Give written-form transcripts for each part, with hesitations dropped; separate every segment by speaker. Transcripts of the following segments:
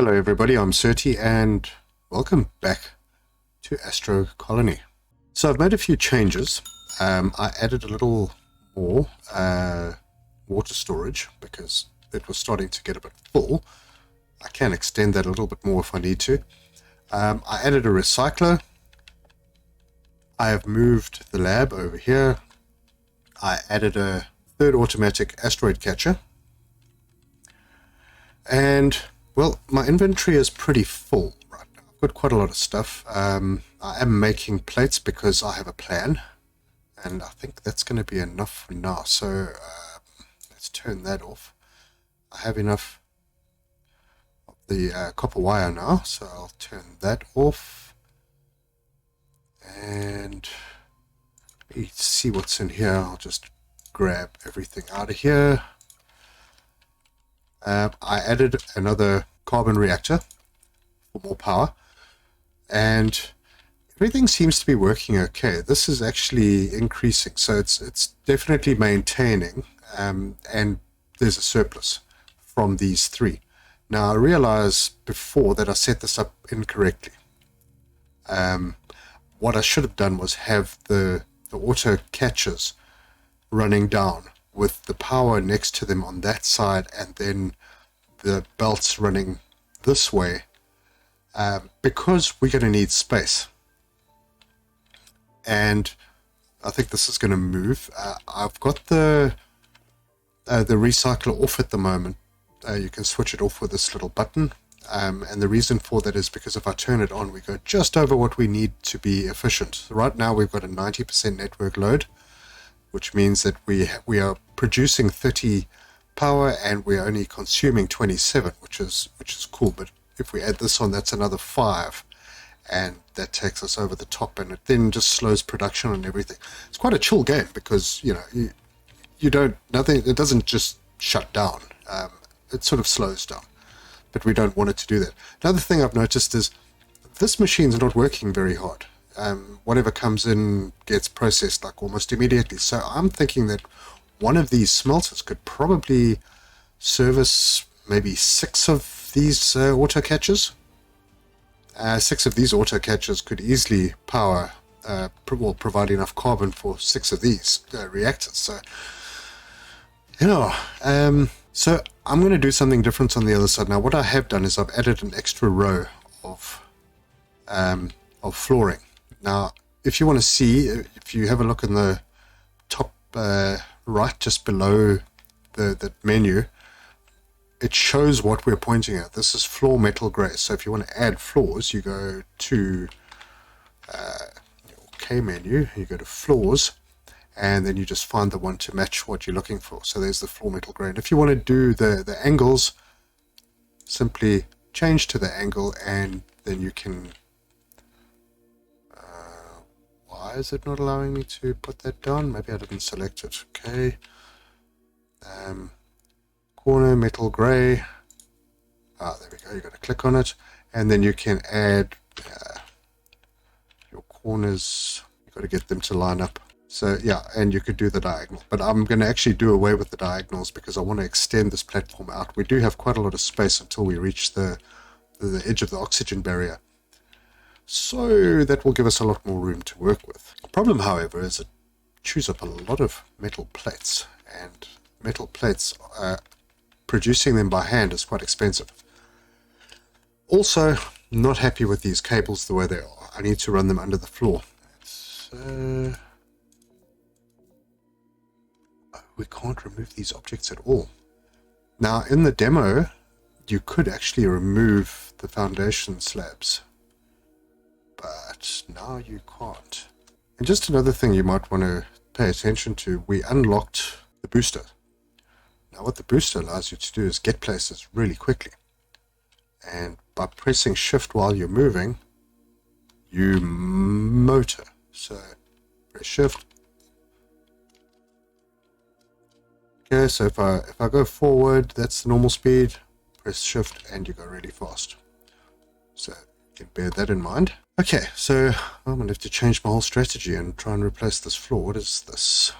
Speaker 1: Hello everybody, I'm Surti and welcome back to Astro Colony. So I've made a few changes. I added a little more water storage because it was starting to get a bit full. I can extend that a little bit more if I need to. I added a recycler. I have moved the lab over here. I added a third automatic asteroid catcher. And well, my inventory is pretty full right now. I've got quite a lot of stuff. I am making plates because I have a plan, and I think that's going to be enough for now. So let's turn that off. I have enough of the copper wire now, so I'll turn that off. And let's see what's in here. I'll just grab everything out of here. I added another carbon reactor for more power, and everything seems to be working okay. This is actually increasing, so it's definitely maintaining, and there's a surplus from these three. Now I realized before that I set this up incorrectly. What I should have done was have the auto catchers running down with the power next to them on that side, and then the belts running this way, because we're going to need space. And I think this is going to move. I've got the recycler off at the moment. You can switch it off with this little button, and the reason for that is because if I turn it on, we go just over what we need to be efficient. Right now we've got a 90% network load, which means that we are producing 30 power and we're only consuming 27, which is cool. But if we add this on, that's another 5, and that takes us over the top, and it then just slows production and everything. It's quite a chill game because you don't nothing. It doesn't just shut down. It sort of slows down, but we don't want it to do that. Another thing I've noticed is this machine's not working very hard. Whatever comes in gets processed like almost immediately. So I'm thinking that one of these smelters could probably service maybe 6 of these auto catchers. 6 of these auto catchers could easily power, provide enough carbon for 6 of these reactors. So, so I'm going to do something different on the other side. Now, what I have done is I've added an extra row of flooring. Now, if you want to see, if you have a look in the top right, just below the menu, it shows what we're pointing at. This is floor metal gray. So if you want to add floors, you go to your K menu, you go to floors, and then you just find the one to match what you're looking for. So there's the floor metal gray. And if you want to do the angles, simply change to the angle, and then you can... Why is it not allowing me to put that down? Maybe I didn't select it. Okay. Corner metal gray. There we go. You got to click on it, and then you can add your corners. You got to get them to line up. So yeah, and you could do the diagonal. But I'm going to actually do away with the diagonals because I want to extend this platform out. We do have quite a lot of space until we reach the edge of the oxygen barrier. So that will give us a lot more room to work with. The problem, however, is it chews up a lot of metal plates, and metal plates, producing them by hand is quite expensive. Also, not happy with these cables the way they are. I need to run them under the floor. So we can't remove these objects at all. Now, in the demo, you could actually remove the foundation slabs, but now you can't. And just another thing you might want to pay attention to, we unlocked the booster. Now what the booster allows you to do is get places really quickly. And by pressing shift while you're moving, you motor. So press shift. Okay, so if I go forward, that's the normal speed. Press shift and you go really fast. So you can bear that in mind. Okay, so I'm going to have to change my whole strategy and try and replace this floor. What is this?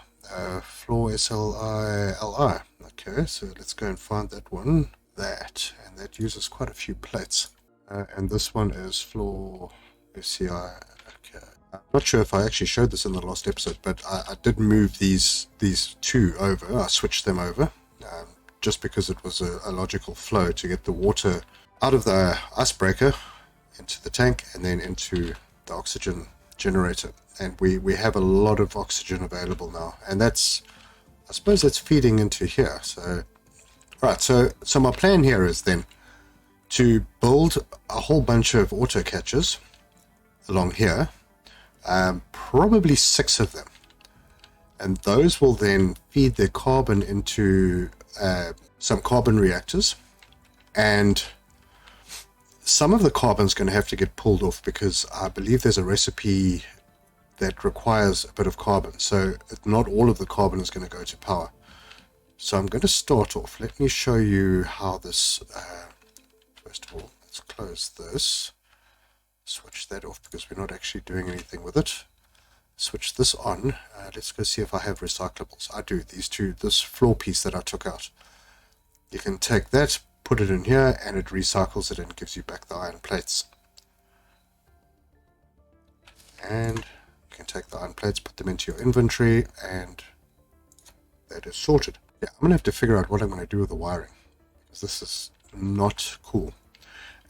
Speaker 1: Floor SLI. Okay, so let's go and find that one. That. And that uses quite a few plates. And this one is floor FCI. Okay. I'm not sure if I actually showed this in the last episode, but I did move these two over. I switched them over just because it was a logical flow to get the water out of the icebreaker into the tank and then into the oxygen generator. And we have a lot of oxygen available now, and that's, I suppose that's feeding into here. So right, so my plan here is then to build a whole bunch of auto catchers along here, probably 6 of them, and those will then feed their carbon into some carbon reactors, and some of the carbon is going to have to get pulled off because I believe there's a recipe that requires a bit of carbon, so not all of the carbon is going to go to power. So I'm going to start off. Let me show you how this, first of all, let's close this, switch that off because we're not actually doing anything with it. Switch this on. Let's go see if I have recyclables. I do. This floor piece that I took out. You can take that, put it in here, and it recycles it and gives you back the iron plates. And you can take the iron plates, put them into your inventory, and that is sorted. Yeah, I'm going to have to figure out what I'm going to do with the wiring, because this is not cool.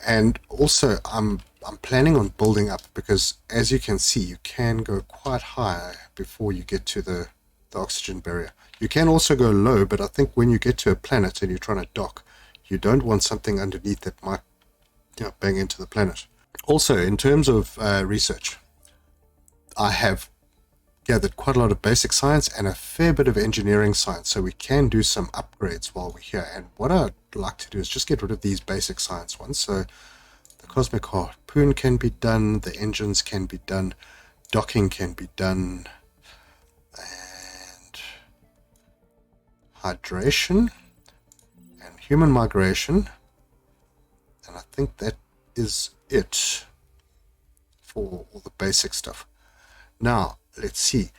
Speaker 1: And also, I'm planning on building up, because as you can see, you can go quite high before you get to the oxygen barrier. You can also go low, but I think when you get to a planet and you're trying to dock, you don't want something underneath that might bang into the planet. Also, in terms of research, I have gathered quite a lot of basic science and a fair bit of engineering science, so we can do some upgrades while we're here. And what I'd like to do is just get rid of these basic science ones. So the cosmic harpoon can be done, the engines can be done, docking can be done, and hydration and human migration, and I think that is it for all the basic stuff. Now let's see,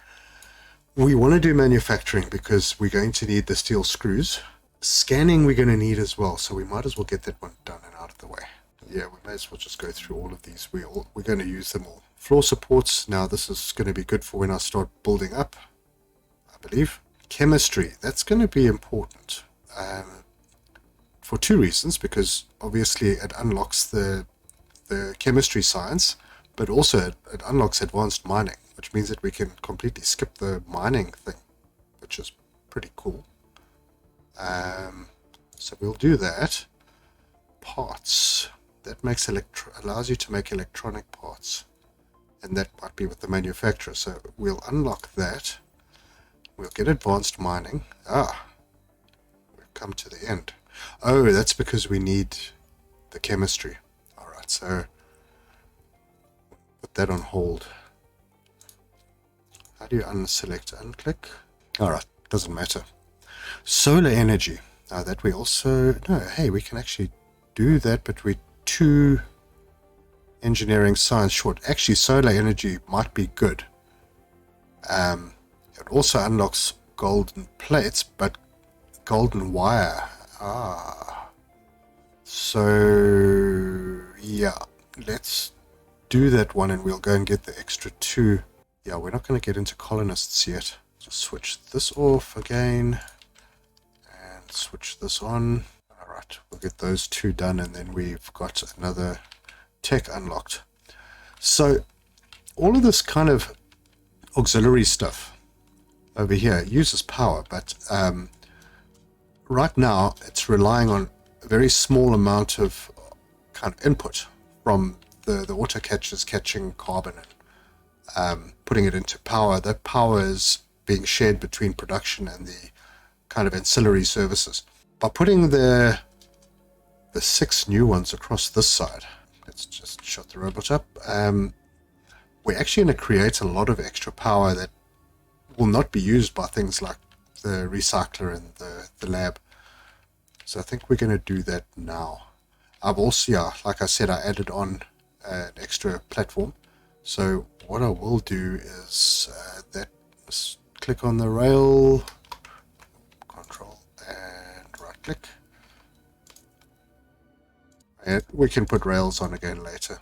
Speaker 1: we want to do manufacturing because we're going to need the steel screws. Scanning we're going to need as well, so we might as well get that one done and out of the way. Yeah, we may as well just go through all of these. We're going to use them all. Floor supports, now this is going to be good for when I start building up, I believe. Chemistry, that's going to be important for 2 reasons, because obviously it unlocks the chemistry science, but also it unlocks advanced mining, which means that we can completely skip the mining thing, which is pretty cool. So we'll do that. Parts, that makes allows you to make electronic parts, and that might be with the manufacturer, so we'll unlock that. We'll get advanced mining. We've come to the end. Oh, that's because we need the chemistry. Alright, so put that on hold. How do you unselect, unclick? Alright, doesn't matter. Solar energy. Now that we also, no, hey, we can actually do that, but we're 2 engineering science short. Actually, solar energy might be good. It also unlocks golden plates, but golden wire. So yeah, let's do that one, and we'll go and get the extra 2. Yeah, we're not going to get into colonists yet. Just switch this off again and switch this on. Alright, we'll get those 2 done, and then we've got another tech unlocked. So all of this kind of auxiliary stuff over here uses power, but right now it's relying on a very small amount of kind of input from the auto catchers catching carbon and putting it into power. That power is being shared between production and the kind of ancillary services. By putting the 6 new ones across this side, let's just shut the robot up, we're actually going to create a lot of extra power that will not be used by things like the recycler and the lab. So I think we're going to do that now. I've also, yeah, like I said, I added on an extra platform. So what I will do is just click on the rail, control and right click. And we can put rails on again later.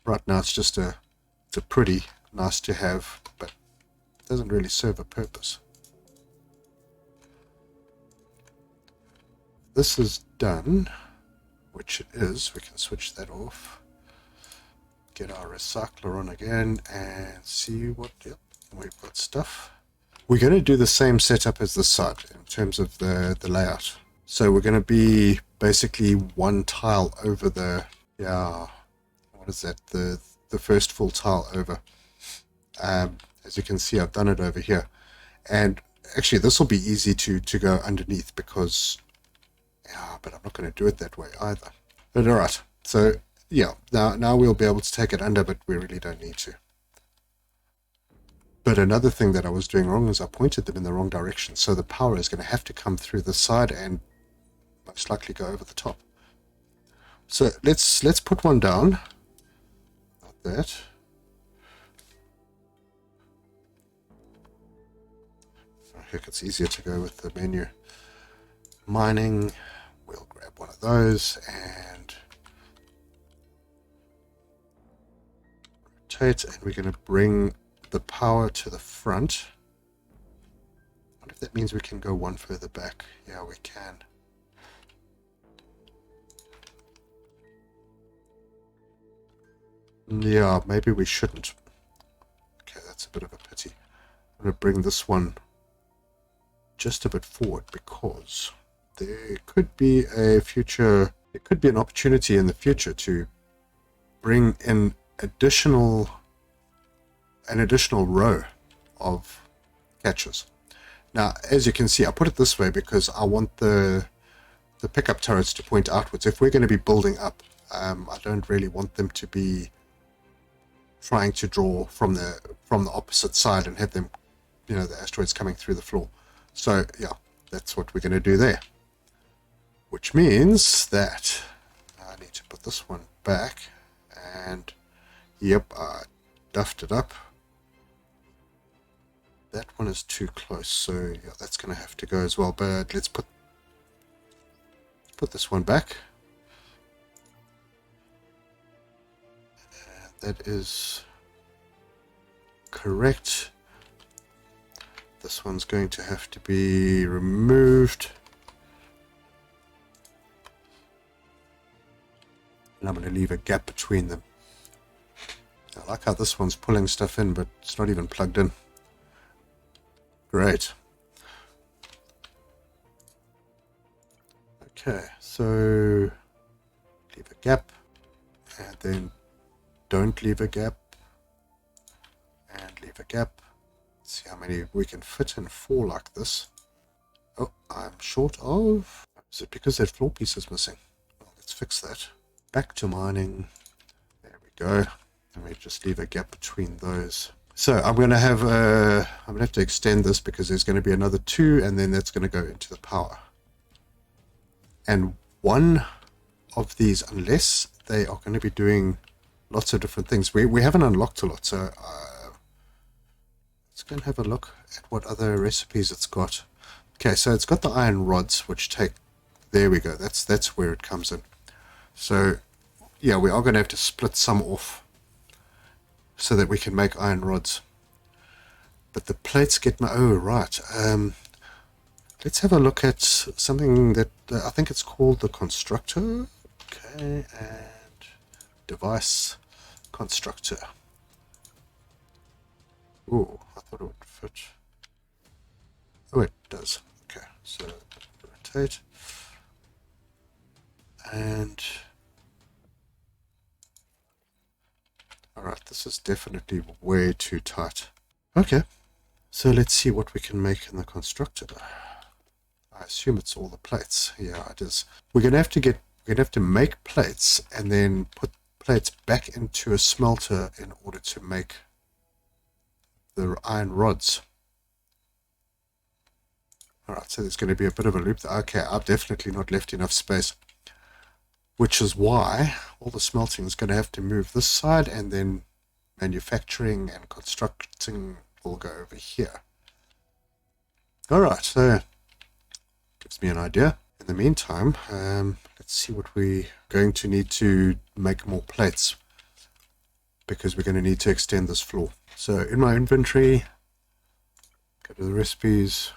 Speaker 1: Right now it's just it's a pretty nice to have, but it doesn't really serve a purpose. This is done, which it is. We can switch that off. Get our recycler on again and see what, yep, we've got stuff. We're going to do the same setup as this side in terms of the layout. So we're going to be basically one tile over the, yeah, what is that? The first full tile over. As you can see, I've done it over here. And actually this will be easy to go underneath because, yeah, but I'm not going to do it that way either. But all right, so yeah, now we'll be able to take it under, but we really don't need to. But another thing that I was doing wrong is I pointed them in the wrong direction. So the power is going to have to come through the side and most likely go over the top. So let's put one down. Like that. I think it's easier to go with the menu. Mining. We'll grab one of those and rotate, and we're going to bring the power to the front. I wonder if that means we can go one further back. Yeah, we can. Yeah, maybe we shouldn't. Okay, that's a bit of a pity. I'm going to bring this one just a bit forward because there could be an opportunity in the future to bring in an additional row of catches. Now, as you can see, I put it this way because I want the pickup turrets to point outwards. If we're going to be building up, I don't really want them to be trying to draw from the opposite side and have them, you know, the asteroids coming through the floor. So yeah, that's what we're going to do there. Which means that I need to put this one back, and yep, I duffed it up. That one is too close, so yeah, that's going to have to go as well. But let's put this one back. That is correct. This one's going to have to be removed. And I'm going to leave a gap between them. I like how this one's pulling stuff in, but it's not even plugged in. Great. Okay, so leave a gap, and then don't leave a gap, and leave a gap. Let's see how many we can fit in 4 like this. Oh, I'm short of... Is it because that floor piece is missing? Well, let's fix that. Back to mining. There we go. And we just leave a gap between those. So I'm going to have to extend this because there's going to be another 2, and then that's going to go into the power. And one of these, unless they are going to be doing lots of different things, we haven't unlocked a lot, so let's go and have a look at what other recipes it's got. Okay, so it's got the iron rods, which take, there we go, that's where it comes in. So yeah, we are going to have to split some off so that we can make iron rods. But the plates get my... Oh, right. Let's have a look at something that I think it's called the constructor. Okay, and device constructor. Ooh, I thought it would fit. Oh, it does. Okay, so rotate. And... Alright, this is definitely way too tight. Okay, so let's see what we can make in the constructor. I assume it's all the plates. Yeah, it is. We're gonna have to make plates and then put plates back into a smelter in order to make the iron rods. Alright, so there's going to be a bit of a loop there. Okay, I've definitely not left enough space. Which is why all the smelting is going to have to move this side, and then manufacturing and constructing will go over here. Alright, so gives me an idea. In the meantime, let's see what we're going to need to make more plates, because we're going to need to extend this floor. So in my inventory, go to the recipes,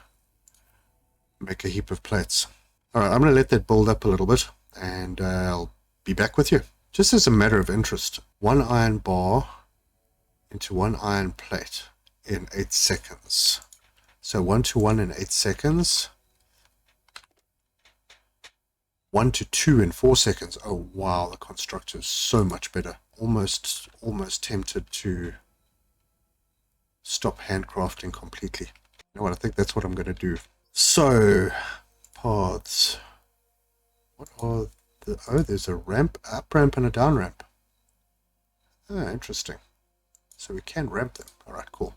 Speaker 1: make a heap of plates. Alright, I'm going to let that build up a little bit, and I'll be back with you. Just as a matter of interest, 1 iron bar into 1 iron plate in 8 seconds. So 1 to 1 in 8 seconds. 1 to 2 in 4 seconds. Oh wow, the constructor is so much better. Almost tempted to stop handcrafting completely. You know what, I think that's what I'm going to do. So, paths. What are the... Oh, there's a ramp, up ramp and a down ramp. Ah, interesting. So we can ramp them. Alright, cool.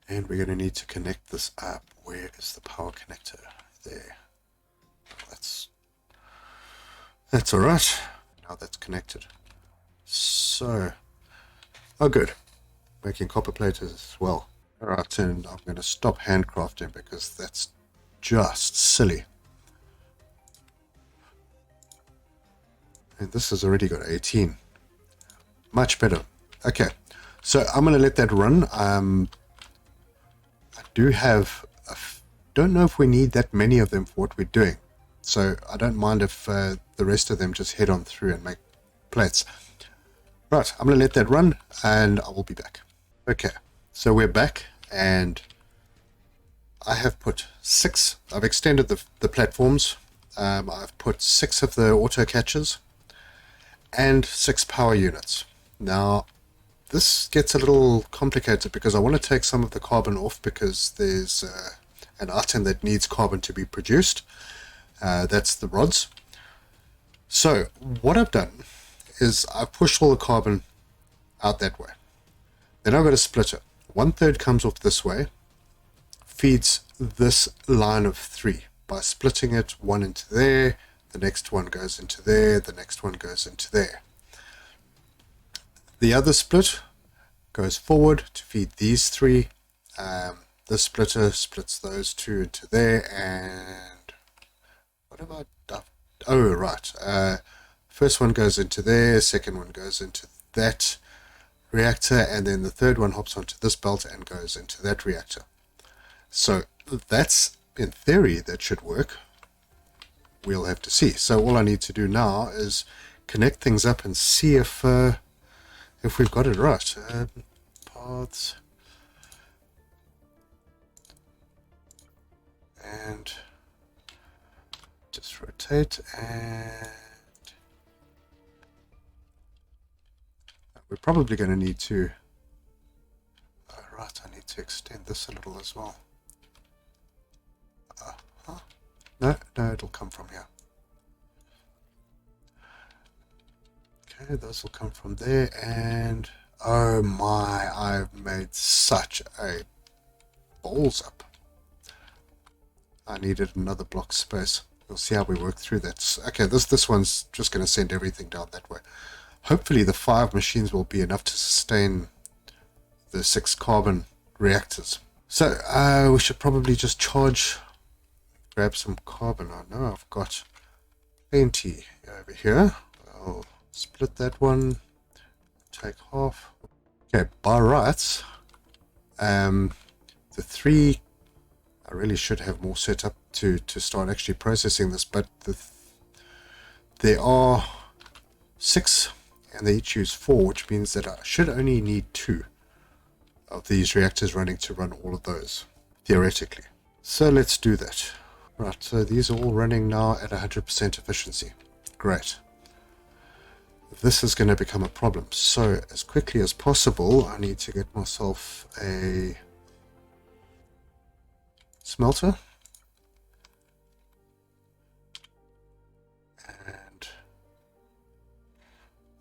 Speaker 1: And we're going to need to connect this up. Where is the power connector? There. That's alright. Now that's connected. So, oh good. Making copper plate as well. Alright, and I'm going to stop handcrafting because that's just silly. And this has already got 18. Much better. Okay, so I'm going to let that run. I do have... don't know if we need that many of them for what we're doing. So I don't mind if the rest of them just head on through and make plates. Right, I'm going to let that run and I will be back. Okay, so we're back and I have put 6. I've extended the platforms. I've put 6 of the auto catchers and 6 power units. Now, this gets a little complicated because I want to take some of the carbon off because there's an item that needs carbon to be produced. That's the rods. So what I've done is I've pushed all the carbon out that way. Then I've got a splitter. 1/3 comes off this way, feeds this line of 3 by splitting it, one into there, the next one goes into there, the next one goes into there. The other split goes forward to feed these 3. This splitter splits those 2 into there, and what have I done? Oh, right. First one goes into there, second one goes into that reactor, and then the third one hops onto this belt and goes into that reactor. So that's, in theory, that should work. We'll have to see. So all I need to do now is connect things up and see if we've got it right. Paths. And just rotate, and we're probably going to need to... right, I need to extend this a little as well. No, it'll come from here. Okay, those will come from there, and oh my, I've made such a balls up. I needed another block space. We'll see how we work through that. Okay, this one's just going to send everything down that way. Hopefully the 5 machines will be enough to sustain the 6 carbon reactors. So we should probably just grab some carbon. I know I've got plenty over here. I'll split that one, take half. Okay, by rights, the 3, I really should have more set up to start actually processing this, but there are 6 and they each use 4, which means that I should only need 2 of these reactors running to run all of those, theoretically. So let's do that. Right, so these are all running now at 100% efficiency. Great. This is going to become a problem. So as quickly as possible, I need to get myself a smelter. And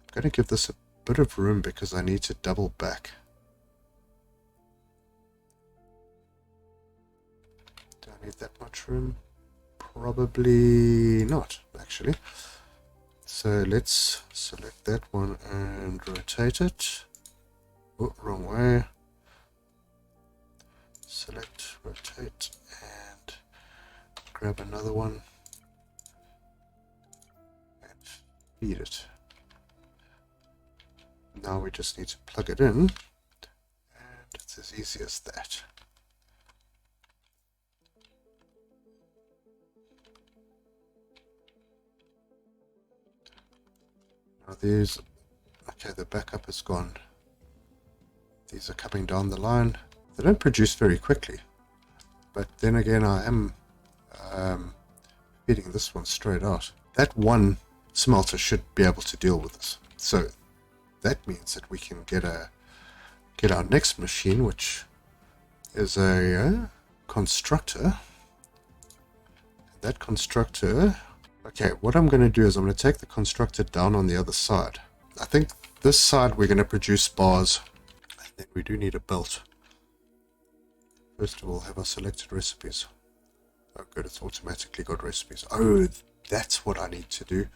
Speaker 1: I'm going to give this a bit of room because I need to double back. Do I need that much room? Probably not, actually. So let's select that one and rotate it. Oh, wrong way. Select, rotate, and grab another one. feed it. Now we just need to plug it in, and it's as easy as that. Now these, okay, the backup is gone. These are coming down the line. They don't produce very quickly, but then again I am feeding this one straight out. That one smelter should be able to deal with this. So that means that we can get our next machine, which is a constructor. That constructor, okay, what I'm going to do is I'm going to take the constructor down on the other side. I think this side we're going to produce bars, and then we do need a belt. First of all, have our selected recipes. Oh good, it's automatically got recipes. Oh, that's what I need to do.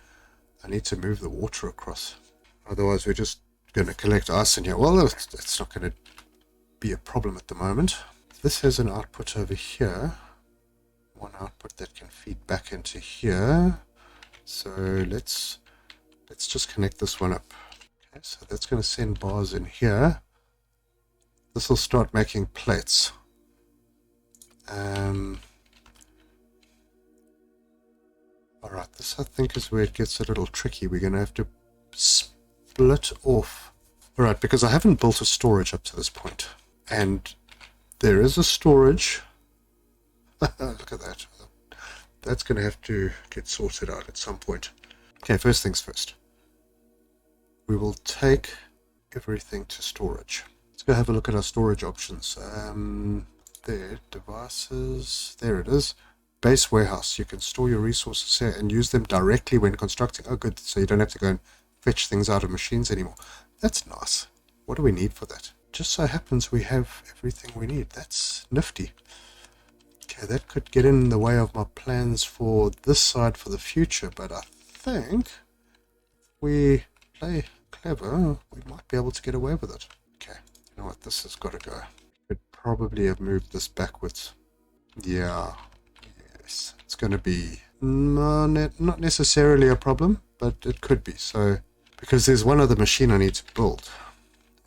Speaker 1: I need to move the water across. Otherwise we're just going to collect ice in here. Well, that's not going to be a problem at the moment. This has an output over here. One output that can feed back into here. So let's just connect this one up. Okay, so that's going to send bars in here. This will start making plates. Alright, this I think is where it gets a little tricky. We're going to have to split off. Alright, because I haven't built a storage up to this point. And there is a storage. Look at that. That's going to have to get sorted out at some point. Okay, first things first. We will take everything to storage. Let's go have a look at our storage options. There, devices, there it is. Base warehouse. You can store your resources here and use them directly when constructing. Oh good, so you don't have to go and fetch things out of machines anymore. That's nice. What do we need for that? Just so happens we have everything we need. That's nifty. Okay, that could get in the way of my plans for this side for the future, but I think we play clever, we might be able to get away with it. Okay, you know what, this has got to go. Could probably have moved this backwards. Yeah, yes, it's going to be not necessarily a problem, but it could be. So, because there's one other machine I need to build,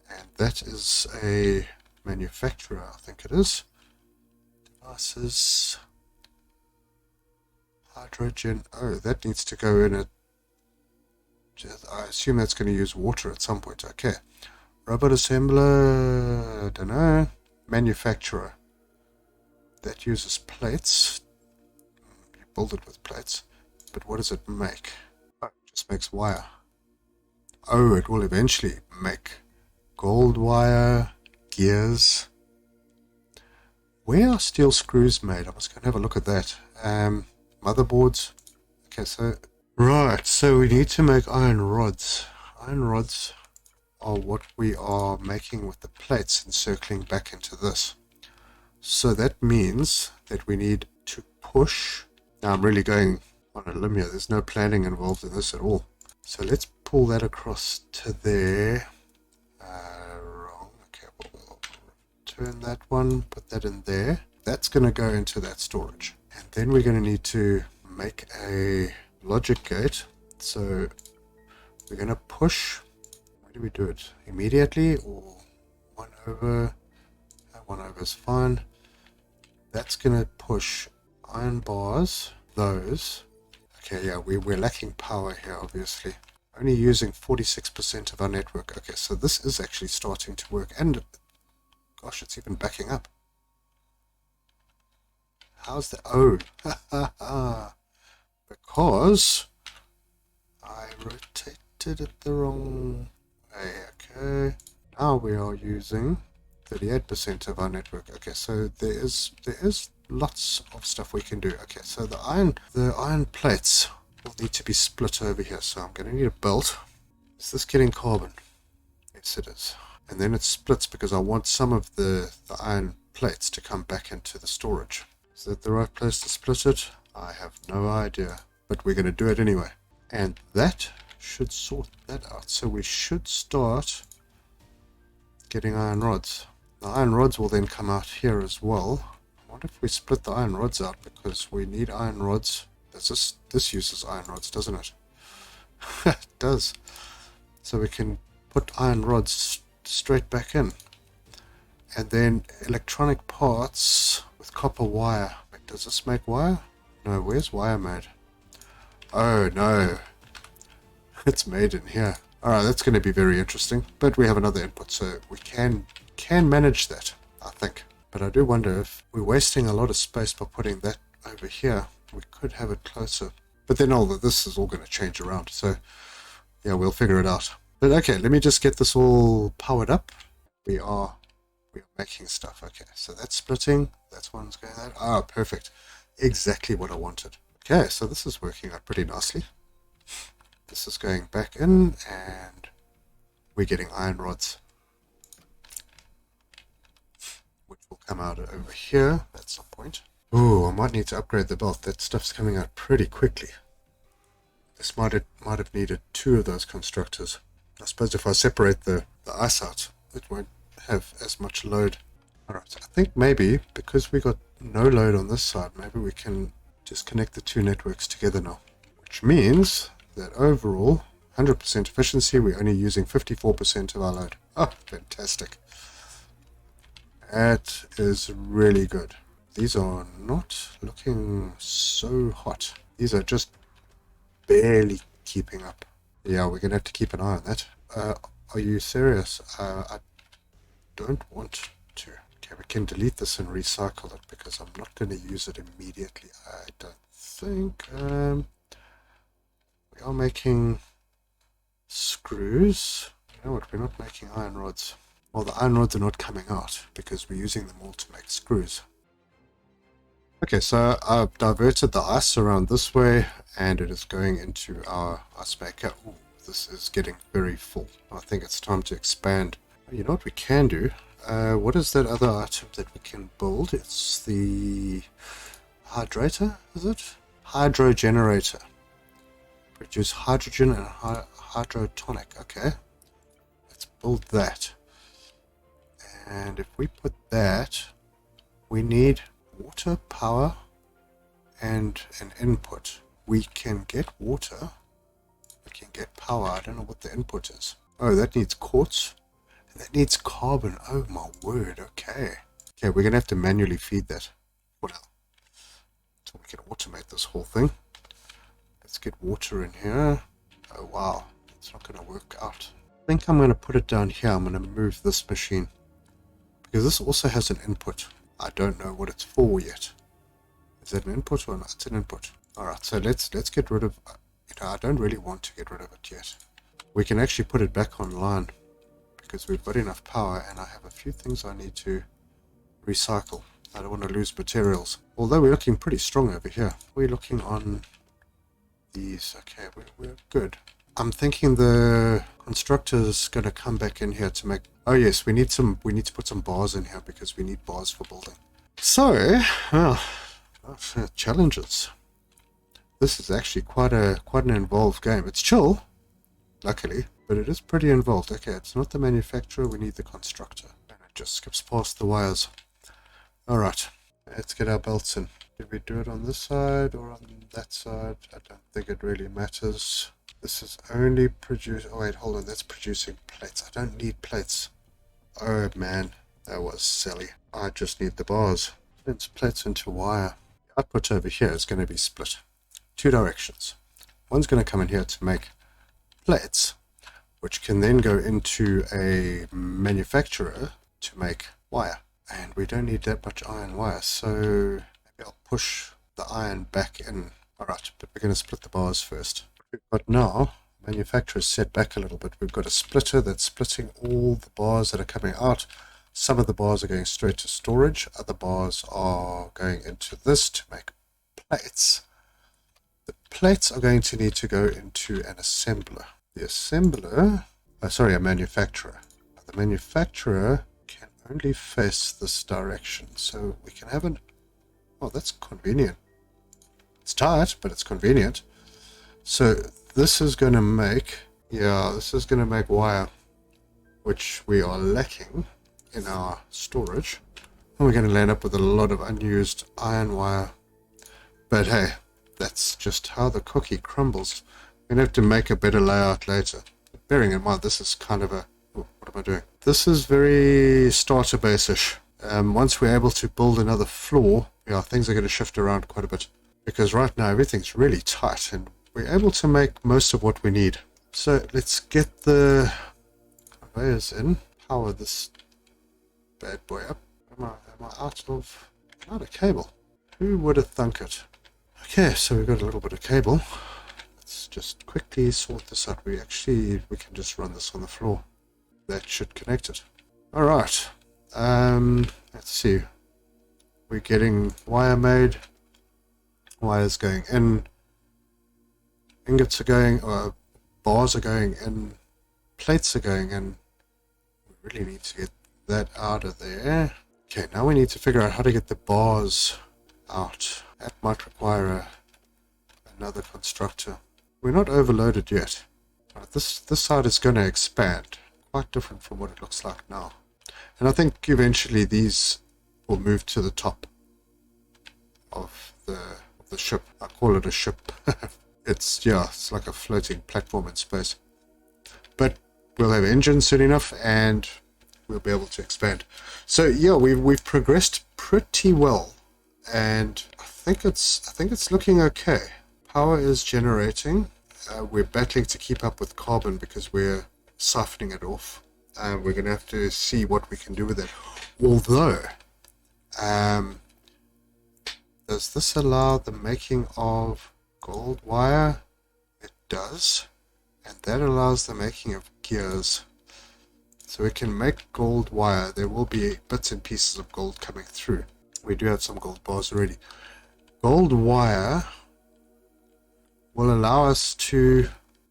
Speaker 1: and that is a manufacturer, I think it is. Devices, hydrogen. Oh, that needs to go in it. I assume that's going to use water at some point. Okay. Robot assembler, I don't know. Manufacturer. That uses plates. You build it with plates. But what does it make? Oh, it just makes wire. Oh, it will eventually make gold wire, gears. Where are steel screws made? I must go and have a look at that. Motherboards. Okay, so right, so we need to make iron rods. Iron rods are what we are making with the plates and circling back into this. So that means that we need to push. Now I'm really going on a limb here. There's no planning involved in this at all. So let's pull that across to there. Wrong. Okay, we'll turn that one, put that in there. That's going to go into that storage. And then we're going to need to make a logic gate. So we're going to push. Where do we do it? Immediately or 1 over? 1 over is fine. That's going to push iron bars. Those. Okay, yeah, we're lacking power here, obviously. Only using 46% of our network. Okay, so this is actually starting to work. And, gosh, it's even backing up. How's that? Oh, because I rotated it the wrong way. Okay, now we are using 38% of our network. Okay, so there is lots of stuff we can do. Okay, so the iron plates will need to be split over here. So I'm going to need a belt. Is this getting carbon? Yes, it is. And then it splits because I want some of the iron plates to come back into the storage. Is that the right place to split it? I have no idea, but we're going to do it anyway. And that should sort that out. So we should start getting iron rods. The iron rods will then come out here as well. I wonder if we split the iron rods out because we need iron rods. This uses iron rods, doesn't it? does. So we can put iron rods straight back in. And then electronic parts with copper wire. Wait, does this make wire? No, where's wire made? Oh no, it's made in here. Alright, that's going to be very interesting. But we have another input, so we can manage that, I think. But I do wonder if we're wasting a lot of space by putting that over here. We could have it closer. But then all of this is all going to change around. So, yeah, we'll figure it out. But okay, let me just get this all powered up. We are making stuff. Okay, so that's splitting. That's one's going out. Ah, perfect. Exactly what I wanted. Okay, so this is working out pretty nicely. This is going back in, and we're getting iron rods, which will come out over here at some point. Ooh, I might need to upgrade the belt. That stuff's coming out pretty quickly. This might have needed 2 of those constructors. I suppose if I separate the ice out, it won't have as much load. Alright, I think maybe because we got no load on this side, maybe we can just connect the 2 networks together now. Which means that overall, 100% efficiency, we're only using 54% of our load. Oh, fantastic. That is really good. These are not looking so hot. These are just barely keeping up. Yeah, we're going to have to keep an eye on that. Are you serious? I don't want to. Okay, we can delete this and recycle it because I'm not going to use it immediately. I don't think. We are making screws. You know what? We're not making iron rods. Well, the iron rods are not coming out because we're using them all to make screws. Okay, so I've diverted the ice around this way, and it is going into our ice maker. Ooh, this is getting very full. I think it's time to expand. You know what we can do? What is that other item that we can build? It's the hydrator, is it? Hydro generator. Produce hydrogen and hydrotonic. Okay, let's build that. And if we put that, we need water, power, and an input. We can get water. We can get power. I don't know what the input is. Oh, that needs quartz. And that needs carbon. Oh my word. Okay. Okay, we're going to have to manually feed that. Well, so we can automate this whole thing. Let's get water in here. Oh wow. It's not going to work out. I think I'm going to put it down here. I'm going to move this machine. Because this also has an input. I don't know what it's for yet. Is that an input or not? It's an input. Alright, so let's get rid of... I don't really want to get rid of it yet. We can actually put it back online because we've got enough power, and I have a few things I need to recycle. I don't want to lose materials. Although we're looking pretty strong over here. We're looking on these. Okay, we're good. I'm thinking the constructor's going to come back in here to make... Oh yes, we need to put some bars in here because we need bars for building. So, challenges. This is actually quite an involved game. It's chill, luckily, but it is pretty involved. Okay, it's not the manufacturer, we need the constructor. And it just skips past the wires. Alright, let's get our belts in. Did we do it on this side or on that side? I don't think it really matters. This is only produce... Oh wait, hold on, that's producing plates. I don't need plates. Oh man, that was silly. I just need the bars. Let's plates into wire. The output over here is going to be split. 2 directions. One's going to come in here to make plates, which can then go into a manufacturer to make wire. And we don't need that much iron wire, so maybe I'll push the iron back in. Alright, but we're going to split the bars first. We've got now, manufacturer's set back a little bit. We've got a splitter that's splitting all the bars that are coming out. Some of the bars are going straight to storage. Other bars are going into this to make plates. The plates are going to need to go into an assembler. The assembler, a manufacturer. The manufacturer can only face this direction. So we can have an... Oh, that's convenient. It's tight, but it's convenient. So this is going to make... Yeah, this is going to make wire, which we are lacking in our storage. And we're going to land up with a lot of unused iron wire. But hey, that's just how the cookie crumbles. I'm going to have to make a better layout later. But bearing in mind, this is kind of a... Oh, what am I doing? This is very starter base-ish. Once we're able to build another floor, yeah, things are going to shift around quite a bit. Because right now, everything's really tight, and we're able to make most of what we need. So let's get the conveyors in. Power this bad boy up. Am I out of cable? Who would have thunk it? Okay, so we've got a little bit of cable. Let's just quickly sort this out. We can just run this on the floor. That should connect it. Alright. Let's see. We're getting wire made. Wires going in. Ingots are going, or bars are going in. Plates are going in. We really need to get that out of there. Okay, now we need to figure out how to get the bars out. That might require another constructor. We're not overloaded yet. Right, this side is going to expand. Quite different from what it looks like now. And I think eventually these will move to the top of the ship. I call it a ship. It's like a floating platform in space. But we'll have engines soon enough, and we'll be able to expand. So yeah, we've progressed pretty well, and I think it's looking okay. Power is generating. We're battling to keep up with carbon because we're siphoning it off. We're going to have to see what we can do with it. Although, does this allow the making of gold wire? It does. And that allows the making of gears. So we can make gold wire. There will be bits and pieces of gold coming through. We do have some gold bars already. Gold wire will allow us to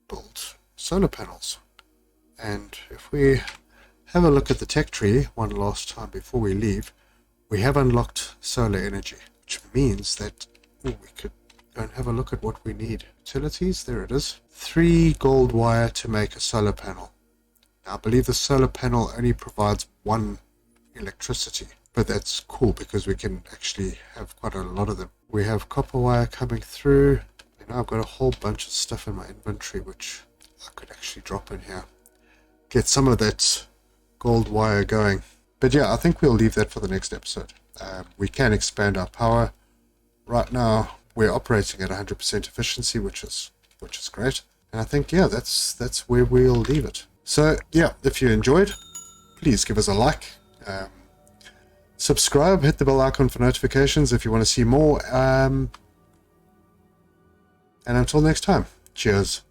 Speaker 1: build solar panels. And if we have a look at the tech tree one last time before we leave, we have unlocked solar energy, which means that we could go and have a look at what we need. Utilities, there it is. 3 gold wire to make a solar panel. Now, I believe the solar panel only provides 1 electricity, but that's cool because we can actually have quite a lot of them. We have copper wire coming through, and I've got a whole bunch of stuff in my inventory which I could actually drop in here. Get some of that gold wire going. But yeah, I think we'll leave that for the next episode. We can expand our power. Right now, we're operating at 100% efficiency, which is great. And I think, yeah, that's where we'll leave it. So yeah, if you enjoyed, please give us a like. Subscribe, hit the bell icon for notifications if you want to see more. And until next time, cheers.